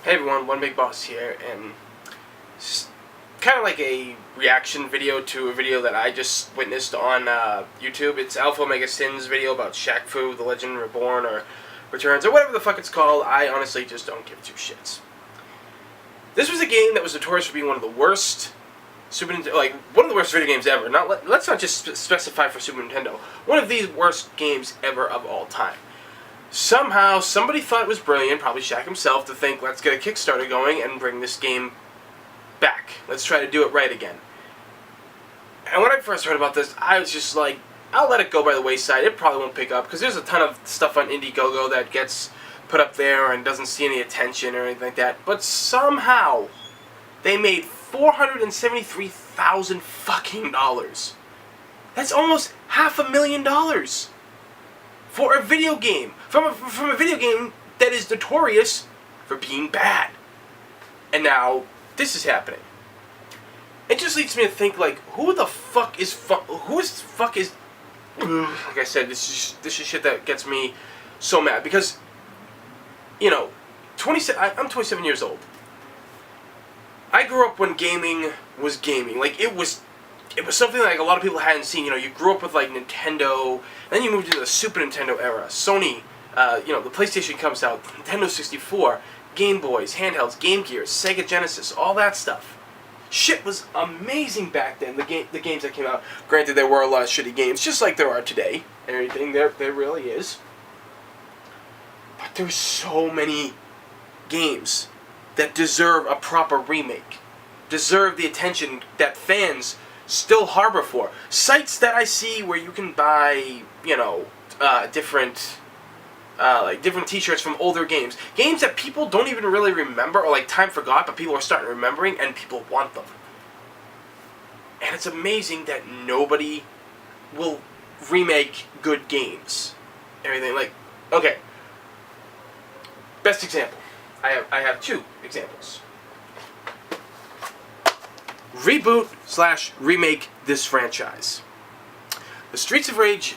Hey everyone, One Big Boss here, and it's kind of like a reaction video to a video that I just witnessed on YouTube. It's Alpha Omega Sin's video about Shaq Fu, The Legend Reborn, or Returns, or whatever the fuck it's called. I honestly just don't give two shits. This was a game that was notorious for being one of the worst one of the worst video games ever. Let's not just specify for Super Nintendo. One of the worst games ever of all time. Somehow, somebody thought it was brilliant, probably Shaq himself, to think, let's get a Kickstarter going and bring this game back. Let's try to do it right again. And when I first heard about this, I was just like, I'll let it go by the wayside. It probably won't pick up, because there's a ton of stuff on Indiegogo that gets put up there and doesn't see any attention or anything like that. But somehow, they made $473,000 fucking dollars. That's almost $500,000. For a video game, from a video game that is notorious for being bad. And now, this is happening. It just leads me to think, like, like I said, this is shit that gets me so mad, because, you know, I'm 27 years old. I grew up when gaming was gaming. Like, it was something like a lot of people hadn't seen. You know, you grew up with, like, Nintendo, and then you moved into the Super Nintendo era. Sony, you know, the PlayStation comes out, Nintendo 64, Game Boys, handhelds, Game Gears, Sega Genesis, all that stuff. Shit was amazing back then, the games that came out. Granted, there were a lot of shitty games, just like there are today, and everything, there really is. But there's so many games that deserve a proper remake, deserve the attention that fans still harbor for. Sites that I see where you can buy, you know, different t-shirts from older games. Games that people don't even really remember, or like time forgot, but people are starting remembering, and people want them. And it's amazing that nobody will remake good games. Everything, like, okay. Best example. I have two examples. Reboot/remake this franchise. The Streets of Rage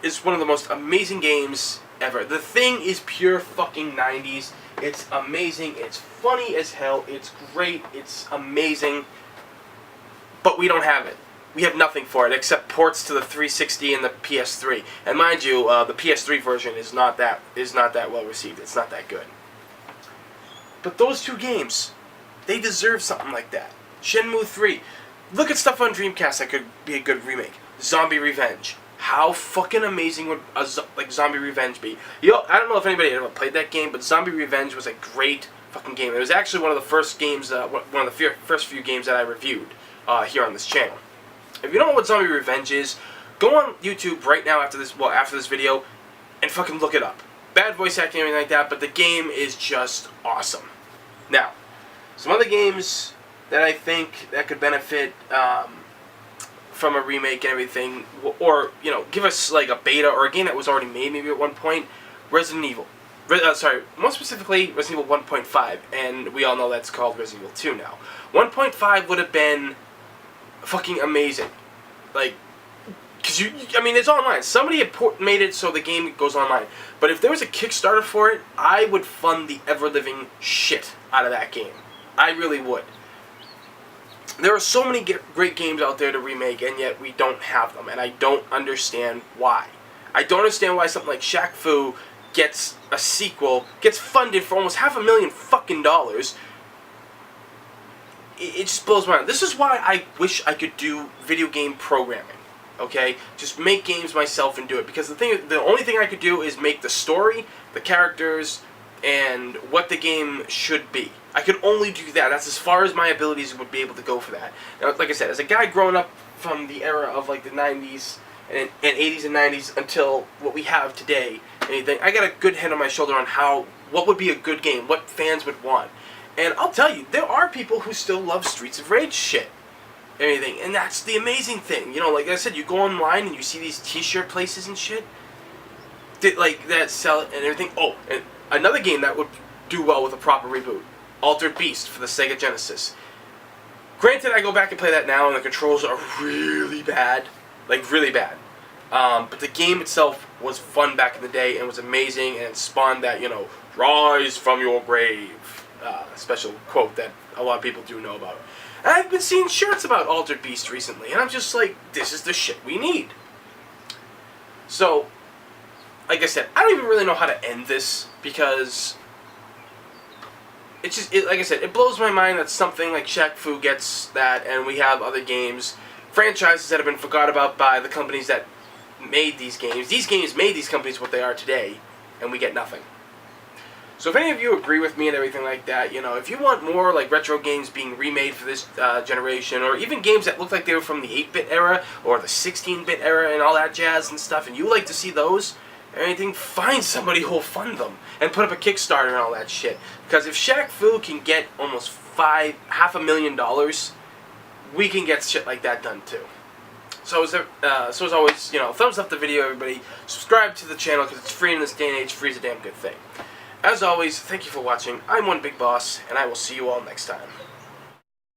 is one of the most amazing games ever. The thing is pure fucking 90s. It's amazing. It's funny as hell. It's great. It's amazing. But we don't have it. We have nothing for it except ports to the 360 and the PS3. And mind you, the PS3 version is not that well received. It's not that good. But those two games, they deserve something like that. Shenmue 3. Look at stuff on Dreamcast that could be a good remake. Zombie Revenge. How fucking amazing would Zombie Revenge be? Yo, I don't know if anybody ever played that game, but Zombie Revenge was a great fucking game. It was actually one of the first games, one of the first few games that I reviewed here on this channel. If you don't know what Zombie Revenge is, go on YouTube right now after this video, and fucking look it up. Bad voice acting and everything like that, but the game is just awesome. Now, some other games that I think that could benefit from a remake and everything, or, you know, give us like a beta or a game that was already made maybe at one point, Resident Evil. More specifically, Resident Evil 1.5, and we all know that's called Resident Evil 2 now. 1.5 would have been fucking amazing. Like, because I mean, it's online. Somebody had made it so the game goes online. But if there was a Kickstarter for it, I would fund the ever-living shit out of that game. I really would. There are so many great games out there to remake, and yet we don't have them, and I don't understand why. I don't understand why something like Shaq Fu gets a sequel, gets funded for almost $500,000 fucking dollars. It just blows my mind. This is why I wish I could do video game programming. Okay? Just make games myself and do it. Because the only thing I could do is make the story, the characters, and what the game should be. I could only do that. That's as far as my abilities would be able to go for that. Now, like I said, as a guy growing up from the era of like the 90s and 80s and 90s until what we have today, anything, I got a good head on my shoulder on what would be a good game, what fans would want. And I'll tell you, there are people who still love Streets of Rage shit. Anything. And that's the amazing thing. You know, like I said, you go online and you see these t-shirt places and shit that sell it and everything. Oh, and another game that would do well with a proper reboot. Altered Beast for the Sega Genesis. Granted, I go back and play that now and the controls are really bad. Like, really bad. But the game itself was fun back in the day and was amazing and spawned that, you know, rise from your grave special quote that a lot of people do know about. And I've been seeing shirts about Altered Beast recently, and I'm just like, this is the shit we need. So, like I said, I don't even really know how to end this, because it's just, like I said, it blows my mind that something like Shaq Fu gets that, and we have other games, franchises that have been forgot about by the companies that made these games. These games made these companies what they are today, and we get nothing. So if any of you agree with me and everything like that, you know, if you want more like retro games being remade for this generation, or even games that look like they were from the 8-bit era or the 16-bit era and all that jazz and stuff, and you like to see those or anything, find somebody who'll fund them and put up a Kickstarter and all that shit. Because if Shaq Fu can get almost $500,000, we can get shit like that done too. So as always, you know, thumbs up the video, everybody. Subscribe to the channel because it's free in this day and age. Free is a damn good thing. As always, thank you for watching. I'm One Big Boss, and I will see you all next time.